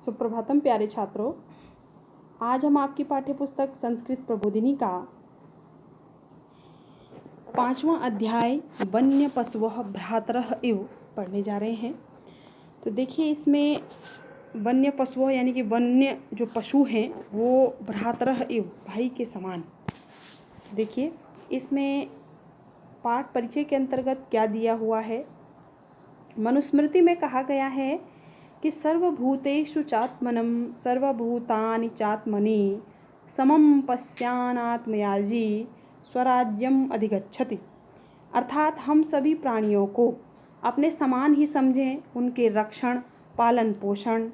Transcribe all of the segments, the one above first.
सुप्रभातम प्यारे छात्रों, आज हम आपकी पाठ्यपुस्तक संस्कृत प्रबोधिनी का 5वां अध्याय वन्य पशवः भ्रातरः इव पढ़ने जा रहे हैं। तो देखिए, इसमें वन्य पशुओं यानी कि वन्य जो पशु हैं वो भ्रातरः इव भाई के समान। देखिए, इसमें पाठ परिचय के अंतर्गत क्या दिया हुआ है। मनुस्मृति में कहा गया है कि सर्वभूतेषु चात्मनं सर्वभूतानि चात्मनि समं पश्यानात्मयाजी स्वराज्यम अधिगच्छति। अर्थात हम सभी प्राणियों को अपने समान ही समझें, उनके रक्षण, पालन पोषण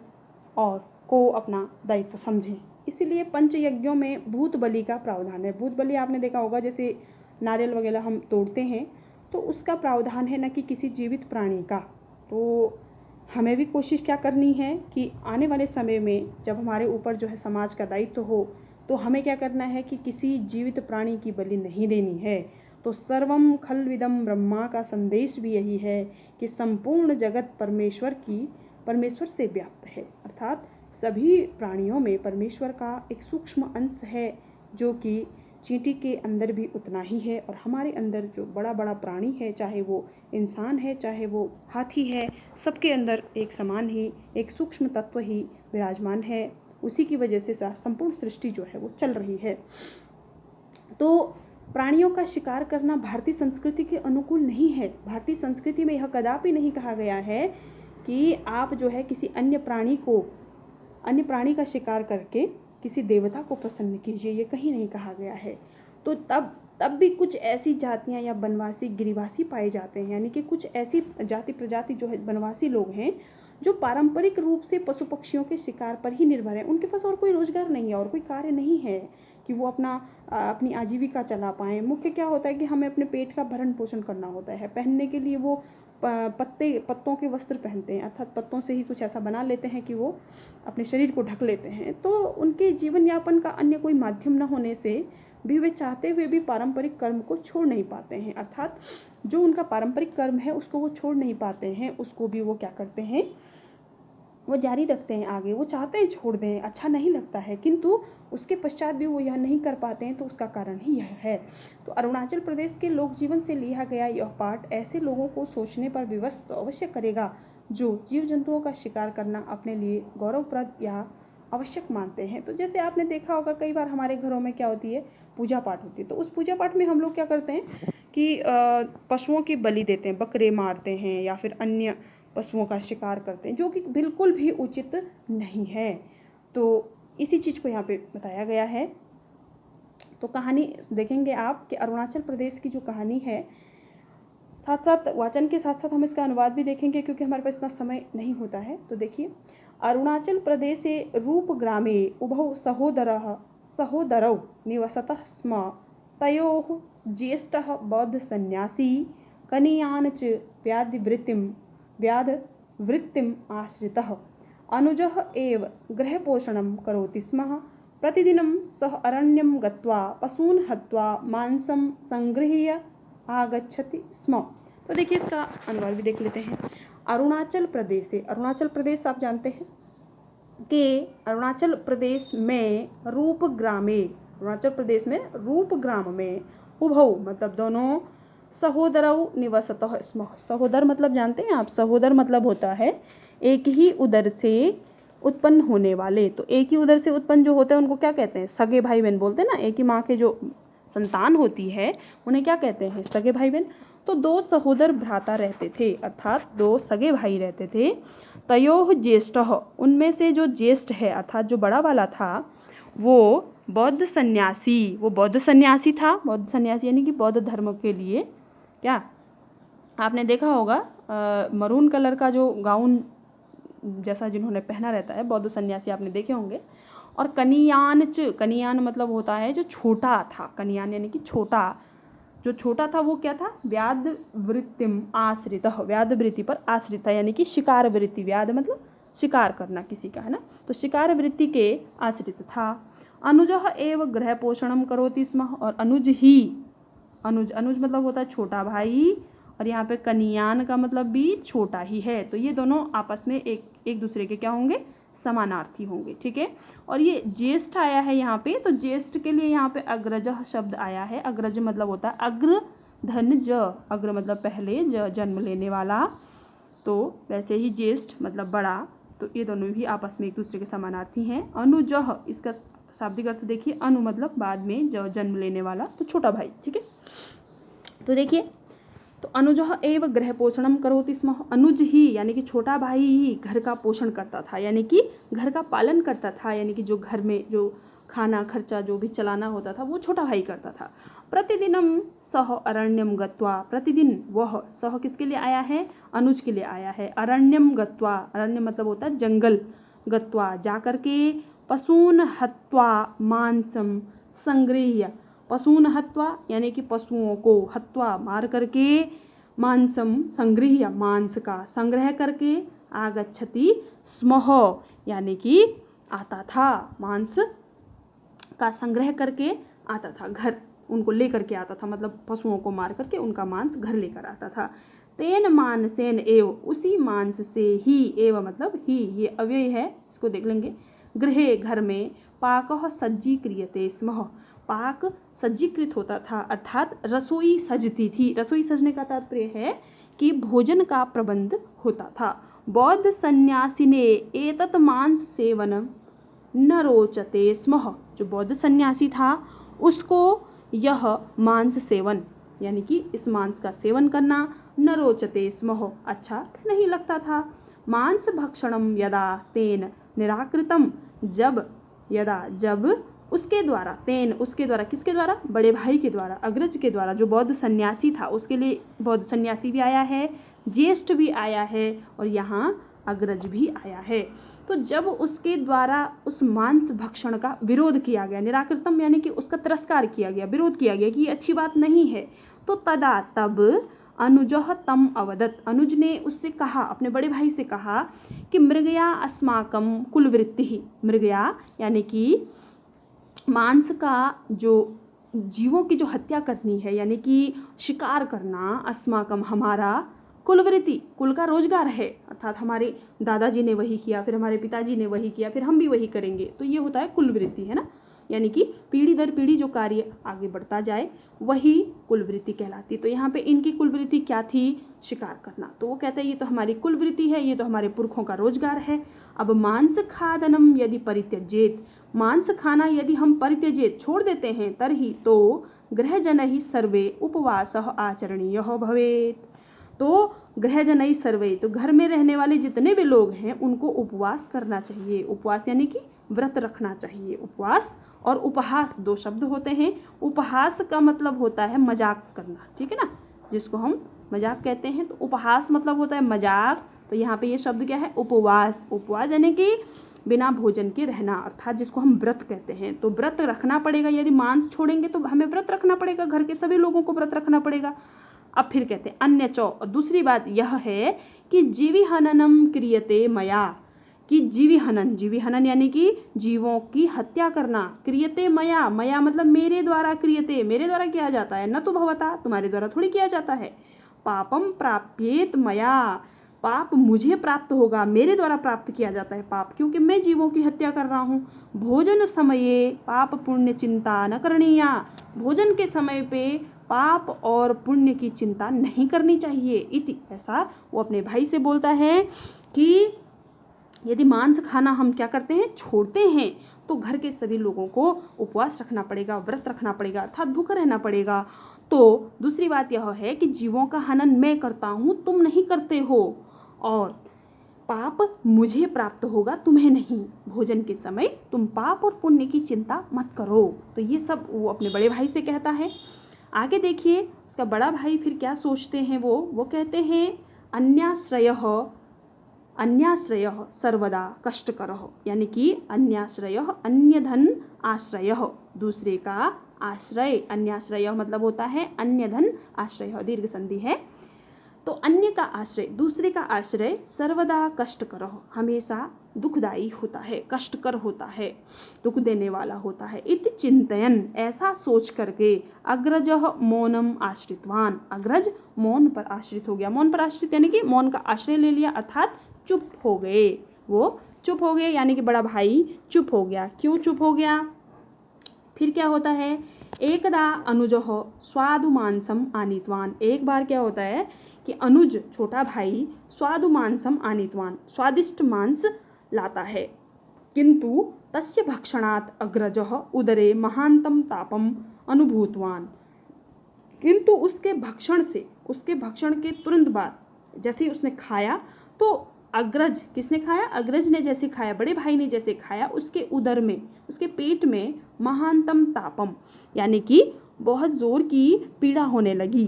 और को अपना दायित्व समझें। इसलिए पंचयज्ञों में भूत बलि का प्रावधान है। भूत बलि आपने देखा होगा, जैसे नारियल वगैरह हम तोड़ते हैं तो उसका प्रावधान है, न कि किसी जीवित प्राणी का। तो हमें भी कोशिश क्या करनी है कि आने वाले समय में जब हमारे ऊपर जो है समाज का दायित्व हो, तो हमें क्या करना है कि किसी जीवित प्राणी की बलि नहीं देनी है। तो सर्वम खल्विदम ब्रह्मा का संदेश भी यही है कि संपूर्ण जगत परमेश्वर से व्याप्त है। अर्थात सभी प्राणियों में परमेश्वर का एक सूक्ष्म अंश है, जो कि चींटी के अंदर भी उतना ही है, और हमारे अंदर जो बड़ा बड़ा प्राणी है, चाहे वो इंसान है चाहे वो हाथी है, सबके अंदर एक समान ही एक सूक्ष्म तत्व ही विराजमान है। उसी की वजह से संपूर्ण सृष्टि जो है वो चल रही है। तो प्राणियों का शिकार करना भारतीय संस्कृति के अनुकूल नहीं है। भारतीय संस्कृति में यह कदापि नहीं कहा गया है कि आप जो है किसी अन्य प्राणी का शिकार करके किसी देवता को प्रसन्न कीजिए, ये कहीं नहीं कहा गया है। तो तब भी कुछ ऐसी जातियां या वनवासी गिरिवासी पाए जाते हैं, यानी कि कुछ ऐसी जाति प्रजाति जो है वनवासी लोग हैं जो पारंपरिक रूप से पशु पक्षियों के शिकार पर ही निर्भर है। उनके पास और कोई रोजगार नहीं है और कोई कार्य नहीं है कि वो अपनी आजीविका चला पाएं। मुख्य क्या होता है कि हमें अपने पेट का भरण पोषण करना होता है। पहनने के लिए वो पत्तों के वस्त्र पहनते हैं, अर्थात पत्तों से ही कुछ ऐसा बना लेते हैं कि वो अपने शरीर को ढक लेते हैं। तो उनके जीवन यापन का अन्य कोई माध्यम न होने से भी वे चाहते हुए भी पारंपरिक कर्म को छोड़ नहीं पाते हैं। अर्थात जो उनका पारंपरिक कर्म है उसको वो छोड़ नहीं पाते हैं, उसको भी वो क्या करते हैं, वो जारी रखते हैं आगे। वो चाहते हैं छोड़ दें, अच्छा नहीं लगता है, किंतु उसके पश्चात भी वो यह नहीं कर पाते हैं। तो उसका कारण ही यह है। तो अरुणाचल प्रदेश के लोक जीवन से लिया गया यह पाठ ऐसे लोगों को सोचने पर विवश तो अवश्य करेगा जो जीव जंतुओं का शिकार करना अपने लिए गौरवप्रद या आवश्यक मानते हैं। तो जैसे आपने देखा होगा, कई बार हमारे घरों में क्या होती है, पूजा पाठ होती है। तो उस पूजा पाठ में हम लोग क्या करते हैं कि पशुओं की बलि देते हैं, बकरे मारते हैं या फिर अन्य पशुओं का शिकार करते हैं, जो कि बिल्कुल भी उचित नहीं है। तो इसी चीज़ को यहाँ पे बताया गया है। तो कहानी देखेंगे आप कि अरुणाचल प्रदेश की जो कहानी है, साथ साथ वाचन के साथ साथ हम इसका अनुवाद भी देखेंगे, क्योंकि हमारे पास इतना समय नहीं होता है। तो देखिए, अरुणाचल प्रदेशे रूपग्रामे उभौ सहोदरौ निवसतः स्म। तयोः ज्येष्ठः बौद्धसन्न्यासी कनीयान् च व्याधवृत्तिम् आश्रितः अनुजः एव गृहपोषणं करोति स्म। प्रतिदिनं सः अरण्यं गत्वा पशून् हत्वा मांसं संगृह्य आगच्छति स्म। तो देखिए, इसका अनुवाद भी देख लेते हैं। अरुणाचल प्रदेश आप जानते हैं कि अरुणाचल प्रदेश में रूपग्राम में उभौ मतलब दोनों, सहोदरौ निवसतः स्म। सहोदर मतलब जानते हैं आप, सहोदर मतलब होता है एक ही उदर से उत्पन्न होने वाले। तो एक ही उदर से उत्पन्न जो होते हैं उनको क्या कहते हैं, सगे भाई बहन बोलते हैं ना। एक ही माँ के जो संतान होती है उन्हें क्या कहते हैं, सगे भाई बहन। तो दो सहोदर भ्राता रहते थे, अर्थात दो सगे भाई रहते थे। तयोः ज्येष्ठः, उनमें से जो ज्येष्ठ है अर्थात जो बड़ा वाला था, वो बौद्ध सन्यासी था। बौद्ध सन्यासी यानी कि बौद्ध धर्म के लिए, क्या आपने देखा होगा मरून कलर का जो गाउन जैसा जिन्होंने पहना रहता है, बौद्ध सन्यासी आपने देखे होंगे। और कनियान मतलब होता है जो छोटा था। कनियान यानी कि छोटा, जो छोटा था वो क्या था, व्याध वृत्तिम आश्रित, व्याध वृत्ति पर आश्रित था, यानी कि शिकार वृत्ति। व्याध मतलब शिकार करना किसी का, है ना। तो शिकार वृत्ति के आश्रित था। अनुजः एव गृह पोषणम करोति स्म, और अनुज मतलब होता है छोटा भाई, और यहाँ पे कनियान का मतलब भी छोटा ही है। तो ये दोनों आपस में एक दूसरे के क्या होंगे, समानार्थी होंगे, ठीक है। और ये ज्येष्ठ आया है यहाँ पे, तो ज्येष्ठ के लिए यहाँ पे अग्रजः शब्द आया है। अग्रज मतलब होता है अग्र धन ज, अग्र मतलब पहले, ज जन्म लेने वाला, तो वैसे ही ज्येष्ठ मतलब बड़ा, तो ये दोनों भी आपस में एक दूसरे के समानार्थी हैं। अनुजः, इसका शाब्दिक अर्थ देखिए, अनु मतलब बाद में, ज जन्म लेने वाला, तो छोटा भाई, ठीक है। तो देखिए, तो अनुजः एव गृह पोषणम करोति स्म, अनुज ही यानी कि छोटा भाई ही घर का पोषण करता था, यानी कि घर का पालन करता था, यानी कि जो घर में जो खाना खर्चा जो भी चलाना होता था वो छोटा भाई करता था। प्रतिदिनम सह अरण्यम गत्वा, प्रतिदिन वह, सह किसके लिए आया है, अनुज के लिए आया है। अरण्यम गत्वा, अरण्य मतलब होता है जंगल, गत्वा जाकर के, पशून हत्वा मांसम संगृह्य, पशून हत्वा यानी कि पशुओं को, हत्वा मार करके, मांसम संगृह्य मांस का संग्रह करके, आगच्छति स्मः यानी कि आता था, मांस का संग्रह करके आता था, घर उनको लेकर के आता था, मतलब पशुओं को मार करके उनका मांस घर लेकर आता था। तेन मानसेन एव, उसी मांस से ही, एव मतलब ही, ये अव्यय है, इसको देख लेंगे। गृहे घर में, पाकः सज्जीक्रियते स्म, पाक सज्जीकृत होता था, अर्थात रसोई सजती थी। रसोई सजने का तात्पर्य है कि भोजन का प्रबंध होता था। बौद्ध सन्यासिने एतत् मांस सेवन न रोचते स्म, जो बौद्ध सन्यासी था उसको यह मांस सेवन यानी कि इस मांस का सेवन करना, न रोचते स्म अच्छा नहीं लगता था। मांस भक्षणम यदा तेन निराकृतम, जब, यदा जब, उसके द्वारा, तेन उसके द्वारा, किसके द्वारा, बड़े भाई के द्वारा, अग्रज के द्वारा, जो बौद्ध सन्यासी था उसके लिए बौद्ध सन्यासी भी आया है, ज्येष्ठ भी आया है और यहाँ अग्रज भी आया है। तो जब उसके द्वारा उस मांस भक्षण का विरोध किया गया, निराकृतम यानी कि उसका तिरस्कार किया गया, विरोध किया गया कि ये अच्छी बात नहीं है, तो तदा तब अनुजः तम अवदत्, अनुज ने उससे कहा, अपने बड़े भाई से कहा कि मृगया अस्माकं कुलवृत्तिः, मृगया यानी कि मांस का जो जीवों की जो हत्या करनी है यानी कि शिकार करना, अस्माकम हमारा, कुलवृत्ति कुल का रोजगार है, अर्थात हमारे दादाजी ने वही किया, फिर हमारे पिताजी ने वही किया, फिर हम भी वही करेंगे, तो ये होता है कुलवृत्ति, है ना, यानी कि पीढ़ी दर पीढ़ी जो कार्य आगे बढ़ता जाए वही कुलवृत्ति कहलाती। तो यहाँ पे इनकी कुलवृत्ति क्या थी, शिकार करना, तो वो कहते हैं ये तो हमारी कुलवृत्ति है, ये तो हमारे पुरखों का रोजगार है। अब मांस खादनम यदि परित्यजेत, मांस खाना यदि हम परित्यजेत छोड़ देते हैं, तरही तो गृहजनैः सर्वे उपवासः आचरणीयः भवेत्, तो गृहजनैः सर्वे, तो घर में रहने वाले जितने भी लोग हैं उनको उपवास करना चाहिए। उपवास यानी कि व्रत रखना चाहिए। उपवास और उपहास दो शब्द होते हैं। उपहास का मतलब होता है मजाक करना, ठीक है ना, जिसको हम मजाक कहते हैं, तो उपहास मतलब होता है मजाक। तो यहाँ पे ये शब्द क्या है, उपवास, उपवास यानी कि बिना भोजन के रहना, अर्थात जिसको हम व्रत कहते हैं। तो व्रत रखना पड़ेगा, यदि मांस छोड़ेंगे तो हमें व्रत रखना पड़ेगा, घर के सभी लोगों को व्रत रखना पड़ेगा। अब फिर कहते हैं अन्य चौ, और दूसरी बात यह है कि जीवी हननम क्रियते मया, कि जीवी हनन, जीवी हनन यानी कि जीवों की हत्या करना, क्रियते मया, मया मतलब मेरे द्वारा, क्रियते मेरे द्वारा किया जाता है, न तो भवता तुम्हारे द्वारा थोड़ी किया जाता है। पापम प्राप्येत मया, पाप मुझे प्राप्त होगा, मेरे द्वारा प्राप्त किया जाता है पाप, क्योंकि मैं जीवों की हत्या कर रहा हूँ। भोजन समये पाप पुण्य चिंता न करणीया, भोजन के समय पे पाप और पुण्य की चिंता नहीं करनी चाहिए। इति, ऐसा वो अपने भाई से बोलता है कि यदि मांस खाना हम क्या करते हैं, छोड़ते हैं, तो घर के सभी लोगों को उपवास रखना पड़ेगा, व्रत रखना पड़ेगा, अर्थात भूखा रहना पड़ेगा। तो दूसरी बात यह है कि जीवों का हनन मैं करता हूँ, तुम नहीं करते हो, और पाप मुझे प्राप्त होगा, तुम्हें नहीं। भोजन के समय तुम पाप और पुण्य की चिंता मत करो। तो ये सब वो अपने बड़े भाई से कहता है। आगे देखिए उसका बड़ा भाई फिर क्या सोचते हैं, वो कहते हैं अन्याश्रयः, अन्याश्रयः सर्वदा कष्टकरः, यानी कि अन्याश्रयः अन्य धन आश्रयः, दूसरे का आश्रय, अन्याश्रयः मतलब होता है अन्य धन आश्रय, दीर्घ संधि है। तो अन्य का आश्रय, दूसरे का आश्रय, सर्वदा कष्टकर, हमेशा दुखदायी होता है, कष्टकर होता है, दुख देने वाला होता है। इति चिंतयन, ऐसा सोच करके, अग्रजः मौनम आश्रितवान, अग्रज मौन पर आश्रित हो गया। मौन पर आश्रित यानी कि मौन का आश्रय ले लिया, अर्थात चुप हो गए, वो चुप हो गए यानी कि बड़ा भाई चुप हो गया। क्यों चुप हो गया? फिर क्या होता है? एकदा अनुजः स्वादु मांसम आनीतवान। एक बार क्या होता है कि अनुज छोटा भाई स्वादु मांसम आनीतवान, स्वादिष्ट मांस लाता है। किंतु तस्य भक्षणात् अग्रजः उदरे महांतम तापम अनुभूतवान। किंतु उसके भक्षण के तुरंत बाद जैसे ही उसने खाया तो अग्रज, किसने खाया? अग्रज ने जैसे खाया, बड़े भाई ने जैसे खाया, उसके उदर में, उसके पेट में महानतम तापम यानी कि बहुत जोर की पीड़ा होने लगी।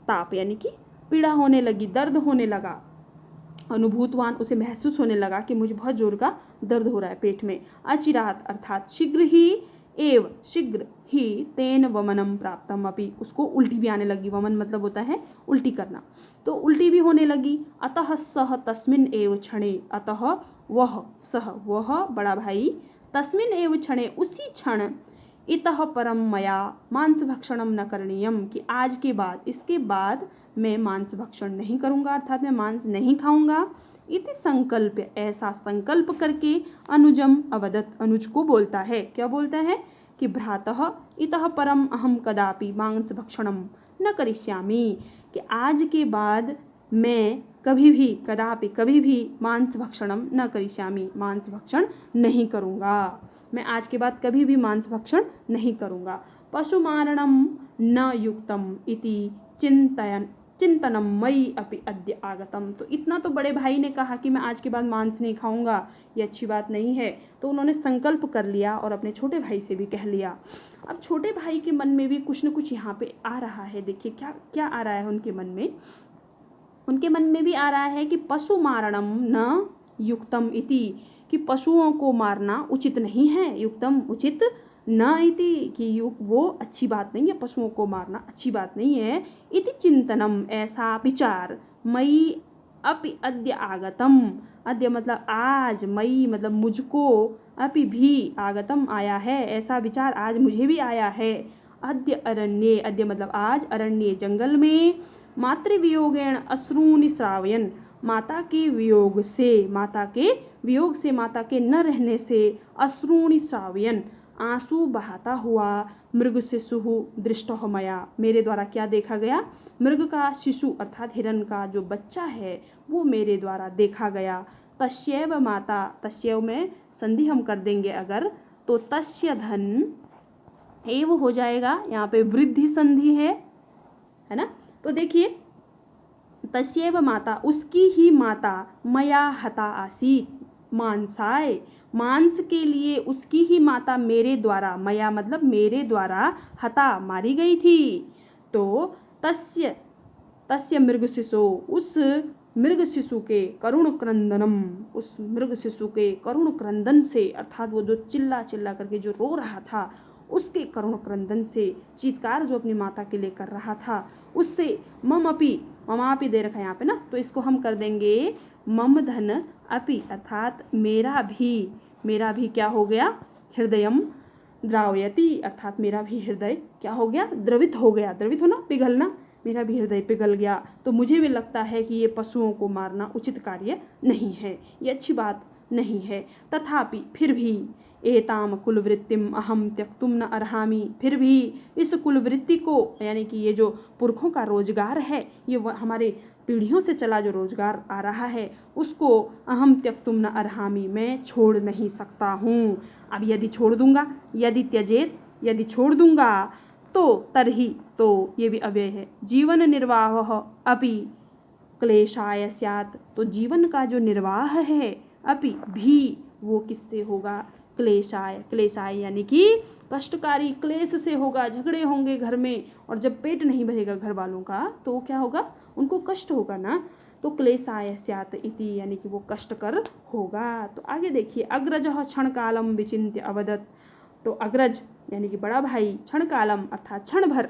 ताप यानी कि पीड़ा होने लगी, दर्द होने लगा। अनुभूतवान, उसे महसूस होने लगा कि मुझे बहुत जोर का दर्द हो रहा है पेट में। अचिरात अर्थात शीघ्र ही तेन वमनम प्राप्तम अपि, उसको उल्टी भी आने लगी। वमन मतलब होता है उल्टी करना, तो उल्टी भी होने लगी। अतः सह तस्मिन् एव क्षणे, अतः वह बड़ा भाई तस्मिन् एव क्षणे उसी क्षण इतः परम मया मांस भक्षणम न करणीयम, कि आज के बाद, इसके बाद मैं मांस भक्षण नहीं करूंगा, अर्थात मैं मांस नहीं खाऊंगा। इति संकल्प, ऐसा संकल्प करके अनुजम अवदत, अनुज को बोलता है। क्या बोलता है? कि भ्रातः इतः परम अहम कदापि मांस भक्षणम न करिष्यामि, कि आज के बाद मैं कभी भी मांस भक्षणम न करिष्यामि, मांस भक्षण नहीं करूंगा। मैं आज के बाद कभी भी मांस भक्षण नहीं करूंगा। पशु मारणम न युक्तम इति चिंतनम मयि अपि अद्य आगतम। तो इतना तो बड़े भाई ने कहा कि मैं आज के बाद मांस नहीं खाऊंगा, ये अच्छी बात नहीं है, तो उन्होंने संकल्प कर लिया और अपने छोटे भाई से भी कह लिया। अब छोटे भाई के मन में भी कुछ न कुछ यहाँ पे आ रहा है। देखिए क्या क्या आ रहा है उनके मन में। उनके मन में भी आ रहा है कि पशु मारणम न युक्तम इति, कि पशुओं को मारना उचित नहीं है। युक्तम उचित, न इति कि वो अच्छी बात नहीं है, पशुओं को मारना अच्छी बात नहीं है। इति चिंतनम, ऐसा विचार, मयि अपि अद्य आगतम, अद्य मतलब आज, मयि मतलब मुझको, अपि भी आगतम आया है, ऐसा विचार आज मुझे भी आया है। अद्य अरण्ये, अद्य मतलब आज, अरण्ये जंगल में, मातृवियोगेण अश्रूणि श्रावयन्, माता के वियोग से, माता के न रहने से, अश्रूणि श्रावयन् आंसू बहाता हुआ, मृग शिशु दृष्टो मया, मेरे द्वारा क्या देखा गया? मृग का शिशु अर्थात हिरण का जो बच्चा है वो मेरे द्वारा देखा गया। तस्यैव माता, तस्यैव में संधि हम कर देंगे अगर, तो तस्य धन एव हो जाएगा, यहाँ पे वृद्धि संधि है ना। तो देखिए तस्यैव माता, उसकी ही माता, मया हता आसीत मांसाय, मांस के लिए उसकी ही माता मेरे द्वारा, मया मतलब मेरे द्वारा, हता मारी गई थी। तो तस्य मृग शिशु, उस मृग शिशु के करुण क्रंदनम, उस मृग शिशु के करुण क्रंदन से, अर्थात वो जो चिल्ला चिल्ला करके जो रो रहा था, उसके करुण क्रंदन से, चीत्कार जो अपनी माता के लिए कर रहा था, उससे ममापि दे रखा है यहाँ पे ना, तो इसको हम कर देंगे मम धन अपि, अर्थात मेरा भी क्या हो गया? हृदयम द्रावयति, अर्थात मेरा भी हृदय क्या हो गया? द्रवित हो गया। द्रवित होना, पिघलना, मेरा भी हृदय पिघल गया। तो मुझे भी लगता है कि ये पशुओं को मारना उचित कार्य नहीं है, ये अच्छी बात नहीं है। तथापि फिर भी एताम कुलवृत्तिम अहम त्यक्तुम न अर्हामि, फिर भी इस कुलवृत्ति को, यानी कि ये जो पुरखों का रोजगार है, ये हमारे पीढ़ियों से चला जो रोजगार आ रहा है, उसको अहम त्यक्तुम न अर्हामि, मैं छोड़ नहीं सकता हूँ। अब यदि छोड़ दूंगा, यदि त्यजेत, यदि छोड़ दूंगा, तो तरही, तो ये भी अव्यय है, जीवन निर्वाह अपि क्लेशाय स्यात्, तो जीवन का जो निर्वाह है अपि भी, वो किससे होगा? क्लेशाय यानी कि कष्टकारी, क्लेश से होगा, झगड़े होंगे घर में, और जब पेट नहीं भरेगा घर वालों का तो क्या होगा? उनको कष्ट होगा ना। तो क्लेशाय स्यात् इति यानी कि वो कष्टकर होगा। तो आगे देखिए, अग्रजः क्षण कालम विचिन्त्य अवदत्, तो अग्रज यानी कि बड़ा भाई क्षण कालम अर्थात क्षण भर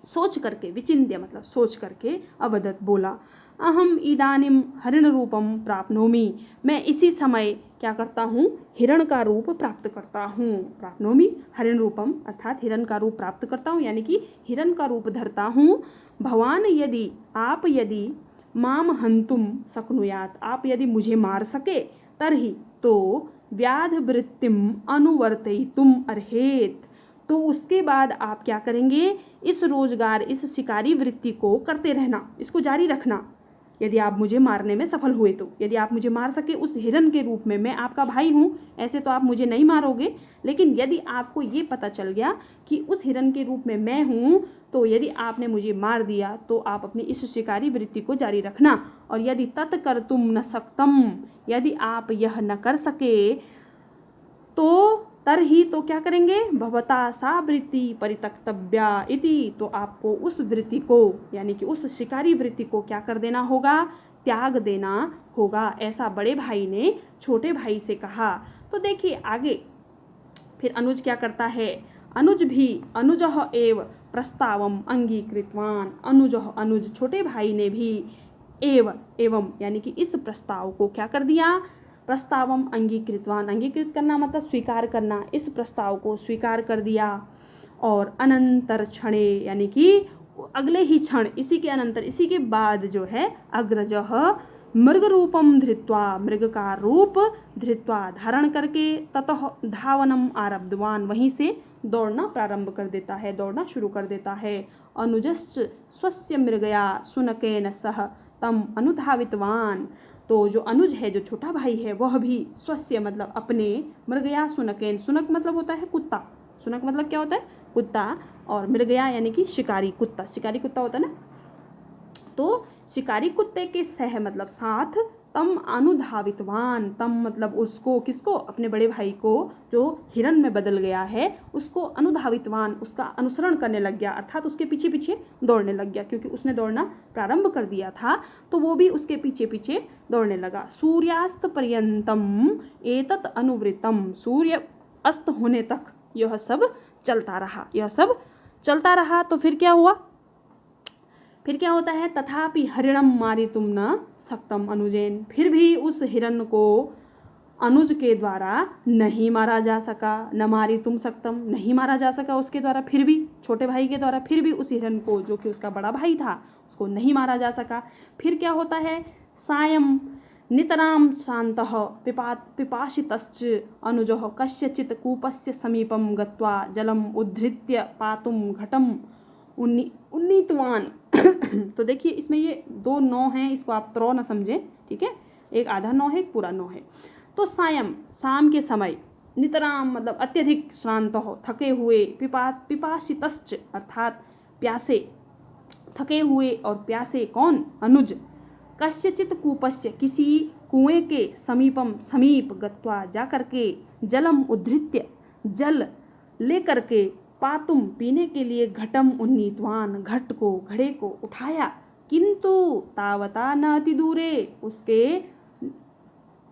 सोच करके, विचिन्त्य मतलब सोच करके, अवदत् बोला, अहम इदानीम हरिण रूपम प्राप्नोमि, मैं इसी समय क्या करता हूँ? हिरण का रूप प्राप्त करता हूँ। प्राप्नोमि हरिण रूपम अर्थात हिरण का रूप प्राप्त करता हूँ, यानी कि हिरण का रूप धरता हूँ। भवान यदि, आप यदि, माम हंतुम शक्नुयात, आप यदि मुझे मार सके, तरही तो व्याध वृत्तिम अनुवर्तयितुम अर्हेत। तो उसके बाद आप क्या करेंगे, इस रोजगार, इस शिकारी वृत्ति को करते रहना, इसको जारी रखना। यदि आप मुझे मारने में सफल हुए तो, यदि आप मुझे मार सके उस हिरन के रूप में, मैं आपका भाई हूँ, ऐसे तो आप मुझे नहीं मारोगे, लेकिन यदि आपको ये पता चल गया कि उस हिरन के रूप में मैं हूँ, तो यदि आपने मुझे मार दिया तो आप अपनी इस शिकारी वृत्ति को जारी रखना। और यदि तत्कर्तुम न सक्तम, यदि आप यह न कर सके तो तरही, तो क्या करेंगे, भवता सा वृत्ति परित्यक्तव्या इति, तो आपको उस वृत्ति को यानी कि उस शिकारी वृत्ति को क्या कर देना होगा, त्याग देना होगा। ऐसा बड़े भाई ने छोटे भाई से कहा। तो देखिए आगे फिर अनुज क्या करता है, अनुजः एव प्रस्तावम अंगीकृतवान, अनुज छोटे भाई ने भी एवं यानी कि इस प्रस्ताव को क्या कर दिया, प्रस्तावम अंगीकृतवान, अंगीकृत करना मतलब स्वीकार करना, इस प्रस्ताव को स्वीकार कर दिया। और अनंतर क्षणे यानी कि अगले ही क्षण, इसी के अनंतर, इसी के बाद जो है, अग्रजः मृग रूपम धृत्वा, मृग का रूप धृत्वा धारण करके, ततः धावनम आरब्धवान, वहीं से दौड़ना प्रारंभ कर देता है, दौड़ना शुरू कर देता है। अनुजश्च स्वस्य मृगया शुनकेन सह तम अनुधावितवान, तो जो अनुज है, जो छोटा भाई है, वह भी स्वस्य मतलब अपने, मृगया शुनकेन, शुनक मतलब होता है कुत्ता, शुनक मतलब क्या होता है, कुत्ता, और मृगया यानी कि शिकारी कुत्ता, शिकारी कुत्ता होता है ना, तो शिकारी कुत्ते के सह मतलब साथ, तम अनुधावितवान, तम मतलब उसको, किसको, अपने बड़े भाई को जो हिरन में बदल गया है, उसको अनुधावितवान, उसका अनुसरण करने लग गया, अर्थात उसके पीछे पीछे दौड़ने लग गया, क्योंकि उसने दौड़ना प्रारंभ कर दिया था, तो वो भी उसके पीछे पीछे दौड़ने लगा। सूर्यास्त पर्यंतम एतत् अनुवृतम, सूर्य अस्त होने तक यह सब चलता रहा, यह सब चलता रहा। तो फिर क्या हुआ, फिर क्या होता है, तथापि हरिणम मारितुम न सक्तम अनुजेन, फिर भी उस हिरन को अनुज के द्वारा नहीं मारा जा सका, न मारितुम सक्तम, नहीं मारा जा सका उसके द्वारा, फिर भी छोटे भाई के द्वारा, फिर भी उस हिरन को, जो कि उसका बड़ा भाई था, उसको नहीं मारा जा सका। फिर क्या होता है, सायं नितराम शान्तः पिपासितश्च अनुजः कस्यचित् कूपस्य समीपं गत्वा जलम उद्धृत्य पातुम घटम उन्नीतवान। तो देखिए इसमें ये दो नौ हैं, इसको आप त्रौ न समझें, ठीक है, एक आधा नौ है, एक पूरा नौ है। तो सायं, शाम के समय, नितराम मतलब अत्यधिक, श्रांत हो थके हुए, पिपासितश्च अर्थात प्यासे, थके हुए और प्यासे, कौन, अनुज, कस्यचित कूपस्य किसी कुएं के समीपम समीप गत्वा जा करके, जलम उद्धृत्य जल लेकर के, पातुम पीने के लिए, घटम उन्नीतवान घट को, घड़े को उठाया, किंतु तावता न अति दूरे, उसके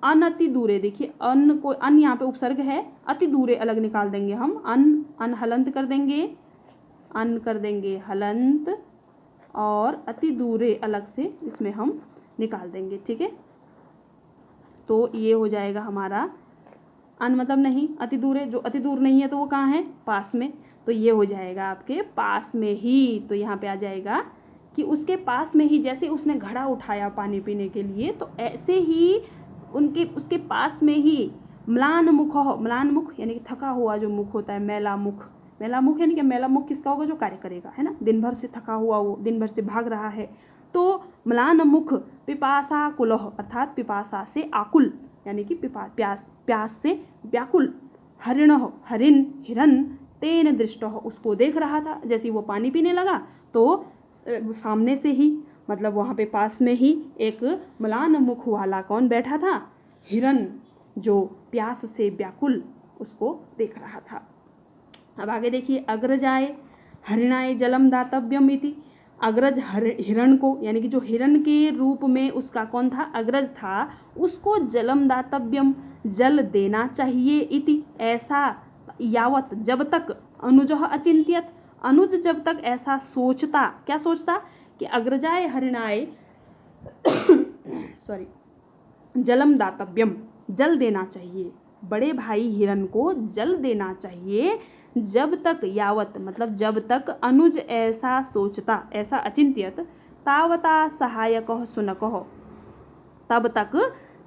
अनति दूरे, देखिए अन को, अन यहाँ पे उपसर्ग है, अति दूरे अलग निकाल देंगे हम, अन हलंत कर देंगे, अन कर देंगे हलंत, और अति दूरे अलग से इसमें हम निकाल देंगे, ठीक है। तो ये हो जाएगा हमारा, अन मतलब नहीं, अति दूर है, जो अति दूर नहीं है तो वो कहाँ है, पास में, तो ये हो जाएगा आपके पास में ही। तो यहाँ पे आ जाएगा कि उसके पास में ही, जैसे उसने घड़ा उठाया पानी पीने के लिए, तो ऐसे ही उसके पास में ही म्लान मुख यानी कि थका हुआ जो मुख होता है, मैला मुख यानी कि मैला मुख किसका होगा, जो कार्य करेगा, है ना, दिन भर से थका हुआ, वो दिन भर से भाग रहा है, तो म्लान मुख पिपासा कुलह अर्थात पिपासा से आकुल यानी कि प्यास से व्याकुल, हिरन तेन दृष्ट उसको देख रहा था। जैसे वो पानी पीने लगा तो सामने से ही मतलब वहाँ पे पास में ही एक म्लान मुख वाला कौन बैठा था, हिरन, जो प्यास से व्याकुल उसको देख रहा था। अब आगे देखिए, अग्रजाय हरिणाय जलम दातव्यम इति, अग्रज हिरण को यानी कि जो हिरण के रूप में उसका कौन था, अग्रज था, उसको जलम दातव्यम जल देना चाहिए इति, ऐसा यावत जब तक अनुजः अचिंत्यत, अनुज जब तक ऐसा सोचता, क्या सोचता कि अग्रजाय हरिणाय जलम दातव्यम जल देना चाहिए, बड़े भाई हिरन को जल देना चाहिए, जब तक यावत मतलब जब तक अनुज ऐसा सोचता, ऐसा अचिंत्यत, तावता सहायकः शुनकः, तब तक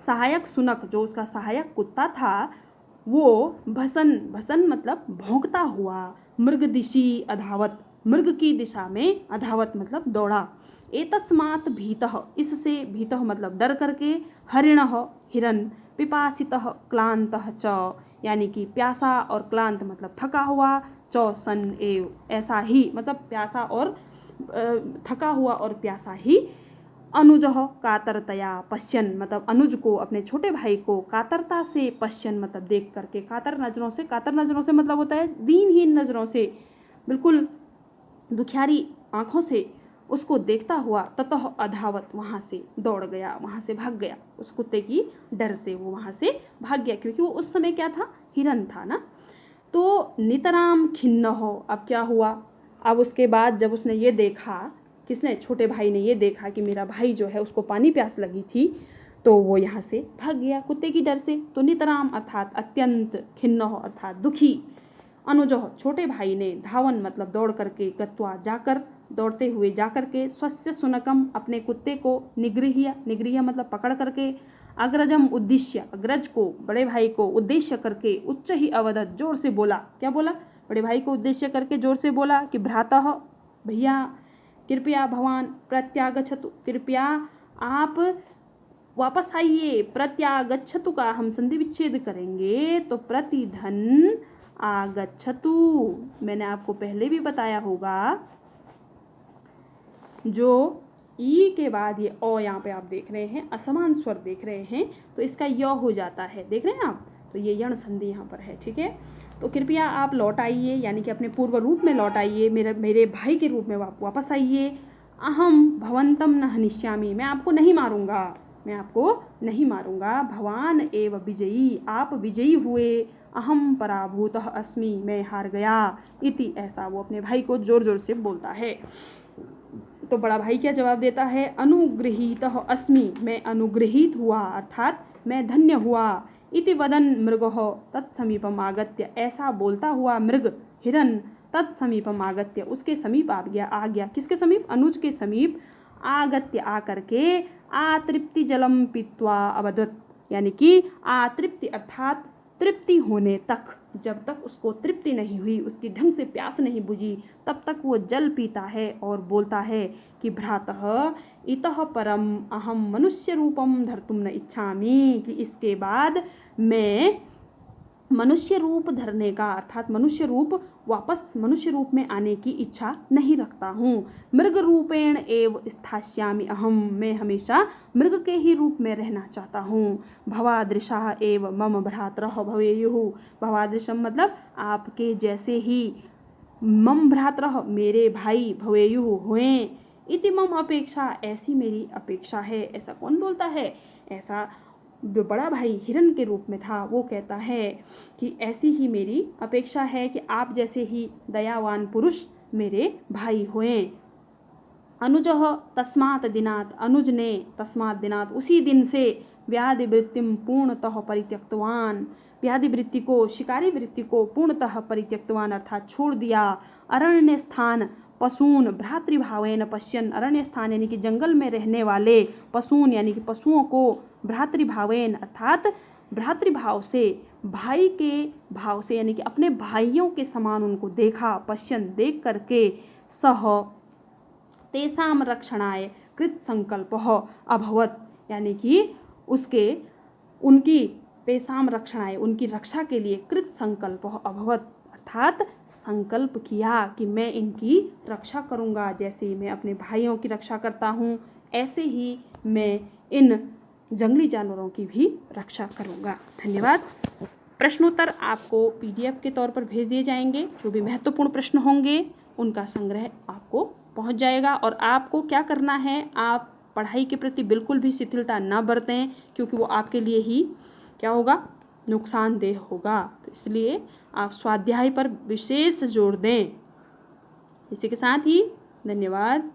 सहायक सुनक, जो उसका सहायक कुत्ता था, वो भसन, भसन मतलब भौंकता हुआ, मृग दिशि अधावत, मृग की दिशा में, अधावत मतलब दौड़ा। एतस्मात् भीतः, इससे, भीतः मतलब डर करके, हरिणः हिरन, पिपासितः क्लांतः च, यानी कि प्यासा और क्लांत मतलब थका हुआ, च सन एव, ऐसा ही मतलब प्यासा और थका हुआ और प्यासा ही, अनुजः कातरतया पश्यन, मतलब अनुज को, अपने छोटे भाई को, कातरता से, पश्यन मतलब देख करके, कातर नजरों से, कातर नजरों से मतलब होता है दीनहीन नजरों से, बिल्कुल दुखियारी आंखों से उसको देखता हुआ, ततः अधावत, वहां से दौड़ गया, वहां से भाग गया, उस कुत्ते की डर से वो वहां से भाग गया, क्योंकि वो उस समय क्या था, हिरन था ना। तो नितराम खिन्न हो, अब क्या हुआ, अब उसके बाद जब उसने ये देखा, किसने, छोटे भाई ने ये देखा कि मेरा भाई जो है उसको पानी प्यास लगी थी, तो वो यहाँ से भाग गया कुत्ते की डर से। तो नितराम अर्थात अत्यंत, खिन्न हो अर्थात दुखी, अनुज छोटे भाई ने, धावन मतलब दौड़ करके, गत्वा जाकर, दौड़ते हुए जाकर के, स्वस्य सुनकम अपने कुत्ते को, निगृह्य, निगृह्य मतलब पकड़ करके, अग्रजम उद्देश्य, अग्रज को, बड़े भाई को उद्देश्य करके, उच्च ही अवदत जोर से बोला, क्या बोला, बड़े भाई को उद्देश्य करके जोर से बोला कि भ्रातः, भैया, कृपया भवान प्रत्यागच्छतु, कृपया आप वापस आइए, प्रत्यागच्छतु का हम संधि विच्छेद करेंगे तो प्रतिधन आगच्छतु, मैंने आपको पहले भी बताया होगा, जो ई के बाद ये ओ यहाँ पे आप देख रहे हैं, असमान स्वर देख रहे हैं, तो इसका य हो जाता है, देख रहे हैं आप, तो ये यण संधि यहाँ पर है, ठीक है। तो कृपया आप लौट आइए, यानी कि अपने पूर्व रूप में लौट आइए, मेरे भाई के रूप में वापस आइए। अहम भवंतम न हनिष्यामि, मैं आपको नहीं मारूंगा, मैं आपको नहीं मारूंगा। भवान एव विजयी, आप विजयी हुए, अहम पराभूतः अस्मि, मैं हार गया, इति, ऐसा वो अपने भाई को जोर जोर से बोलता है। तो बड़ा भाई क्या जवाब देता है, अनुगृहीतः अस्मि, मैं अनुगृहीत हुआ अर्थात मैं धन्य हुआ, इति वदन मृगः तत्समीपम आगत्य, ऐसा बोलता हुआ मृग, हिरन, तत्समीपम आगत्य, उसके समीप आ गया, किसके समीप, अनुज के समीप, आगत्य आकर के, आतृप्ति जलम पीत्वा अवदत्, यानी कि आतृप्ति अर्थात तृप्ति होने तक, जब तक उसको तृप्ति नहीं हुई, उसकी ढंग से प्यास नहीं बुझी, तब तक वो जल पीता है और बोलता है कि भ्रातः इतः परम अहम मनुष्य रूपम धर्तुम न इच्छामि, कि इसके बाद मैं मनुष्य रूप धरने का अर्थात मनुष्य रूप, वापस मनुष्य रूप में आने की इच्छा नहीं रखता हूँ। मृग रूपेण एव स्थास्यामि अहम, मैं हमेशा मृग के ही रूप में रहना चाहता हूँ। भवादृशः एव मम भ्रातरः भवेयुः, भवादृशम मतलब आपके जैसे ही, मम भ्रातरः मेरे भाई, भवेयुः हुए, इति मम अपेक्षा, ऐसी मेरी अपेक्षा है। ऐसा कौन बोलता है, ऐसा जो बड़ा भाई हिरन के रूप में था वो कहता है कि ऐसी ही मेरी अपेक्षा है कि आप जैसे ही दयावान पुरुष मेरे भाई हुए। अनुजः तस्मात् दिनात्, अनुज ने, तस्मात् दिनात् उसी दिन से, व्याधि वृत्तिम पूर्णतः परित्यक्तवान, व्याधि वृत्ति को, शिकारी वृत्ति को पूर्णतः परित्यक्तवान अर्थात छोड़ दिया। अरण्य स्थान पशून भ्रातृभावेन पश्यन, अरण्य स्थान यानी कि जंगल में रहने वाले पशून यानी कि पशुओं को, भ्रातृभावेन अर्थात भ्रातृभाव से, भाई के भाव से यानी कि अपने भाइयों के समान उनको देखा, पश्यन देख करके, सह तेसाम रक्षणाय कृत संकल्प अभवत, यानी कि उसके, उनकी, तेसाम रक्षणाय उनकी रक्षा के लिए, कृत संकल्प अभवत अर्थात संकल्प किया कि मैं इनकी रक्षा करूंगा, जैसे मैं अपने भाइयों की रक्षा करता हूँ ऐसे ही मैं इन जंगली जानवरों की भी रक्षा करूंगा। धन्यवाद। प्रश्नोत्तर आपको PDF के तौर पर भेज दिए जाएंगे, जो भी महत्वपूर्ण प्रश्न होंगे उनका संग्रह आपको पहुंच जाएगा। और आपको क्या करना है, आप पढ़ाई के प्रति बिल्कुल भी शिथिलता न बरतें, क्योंकि वो आपके लिए ही क्या होगा, नुकसानदेह होगा। तो इसलिए आप स्वाध्याय पर विशेष जोर दें। इसी के साथ ही धन्यवाद।